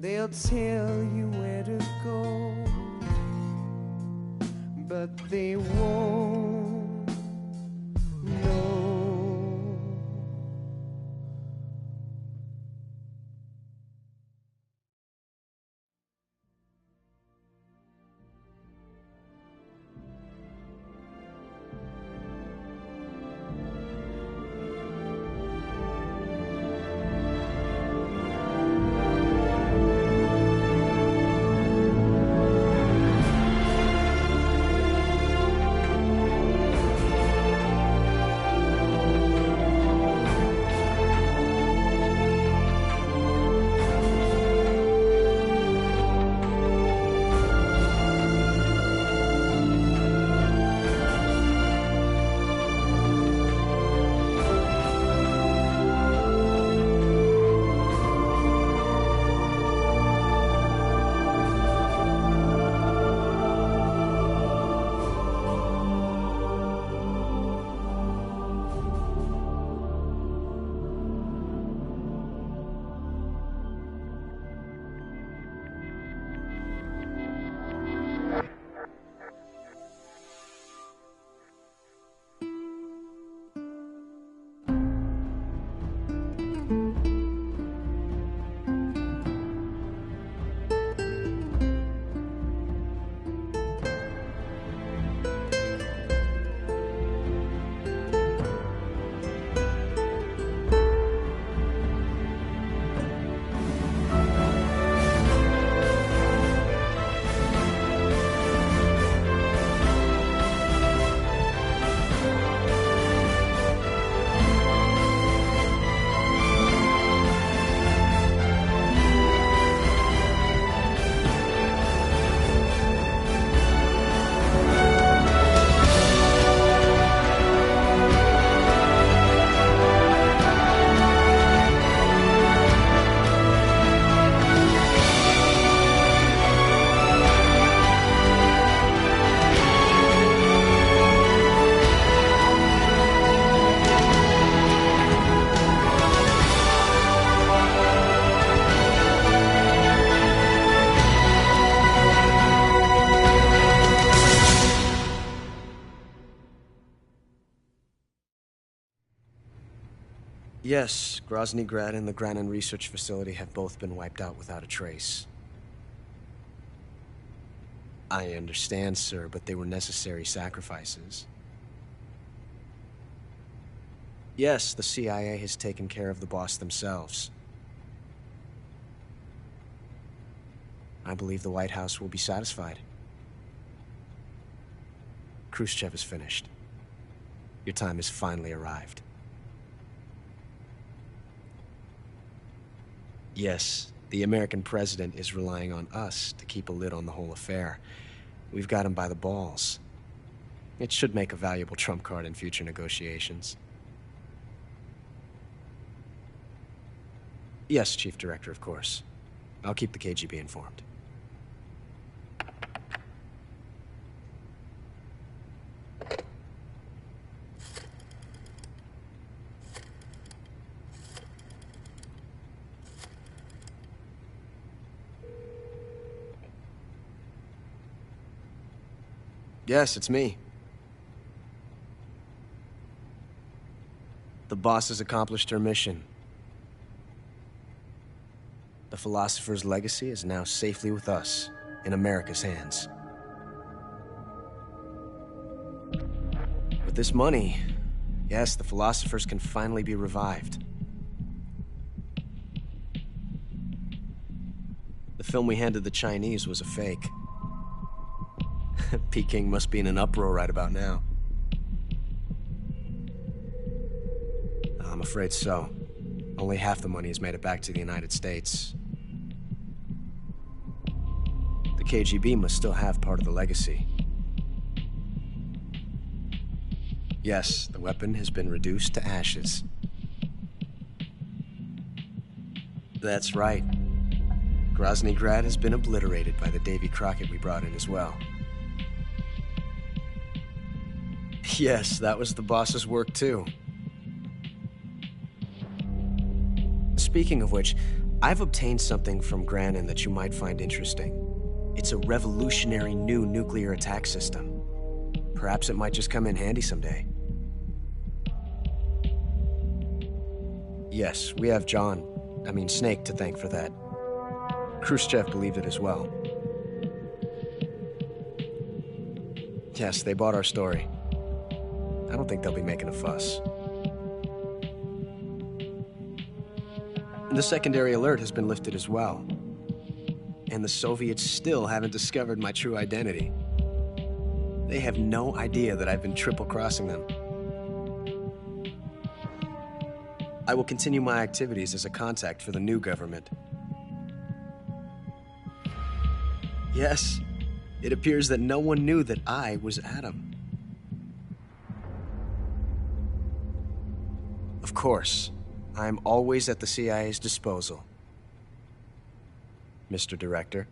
They'll tell you where to go, but they won't know. Yes, Grozny Grad and the Granin Research Facility have both been wiped out without a trace. I understand, sir, but they were necessary sacrifices. Yes, the CIA has taken care of the boss themselves. I believe the White House will be satisfied. Khrushchev is finished. Your time has finally arrived. Yes, the American president is relying on us to keep a lid on the whole affair. We've got him by the balls. It should make a valuable trump card in future negotiations. Yes, Chief Director, of course. I'll keep the KGB informed. Yes, it's me. The boss has accomplished her mission. The philosopher's legacy is now safely with us, in America's hands. With this money, yes, the philosophers can finally be revived. The film we handed the Chinese was a fake. Peking must be in an uproar right about now. I'm afraid so. Only half the money has made it back to the United States. The KGB must still have part of the legacy. Yes, the weapon has been reduced to ashes. That's right. Grozny Grad has been obliterated by the Davy Crockett we brought in as well. Yes, that was the boss's work too. Speaking of which, I've obtained something from Granin that you might find interesting. It's a revolutionary new nuclear attack system. Perhaps it might just come in handy someday. Yes, we have Snake to thank for that. Khrushchev believed it as well. Yes, they bought our story. I don't think they'll be making a fuss. The secondary alert has been lifted as well. And the Soviets still haven't discovered my true identity. They have no idea that I've been triple-crossing them. I will continue my activities as a contact for the new government. Yes, it appears that no one knew that I was Adam. Of course, I'm always at the CIA's disposal, Mr. Director.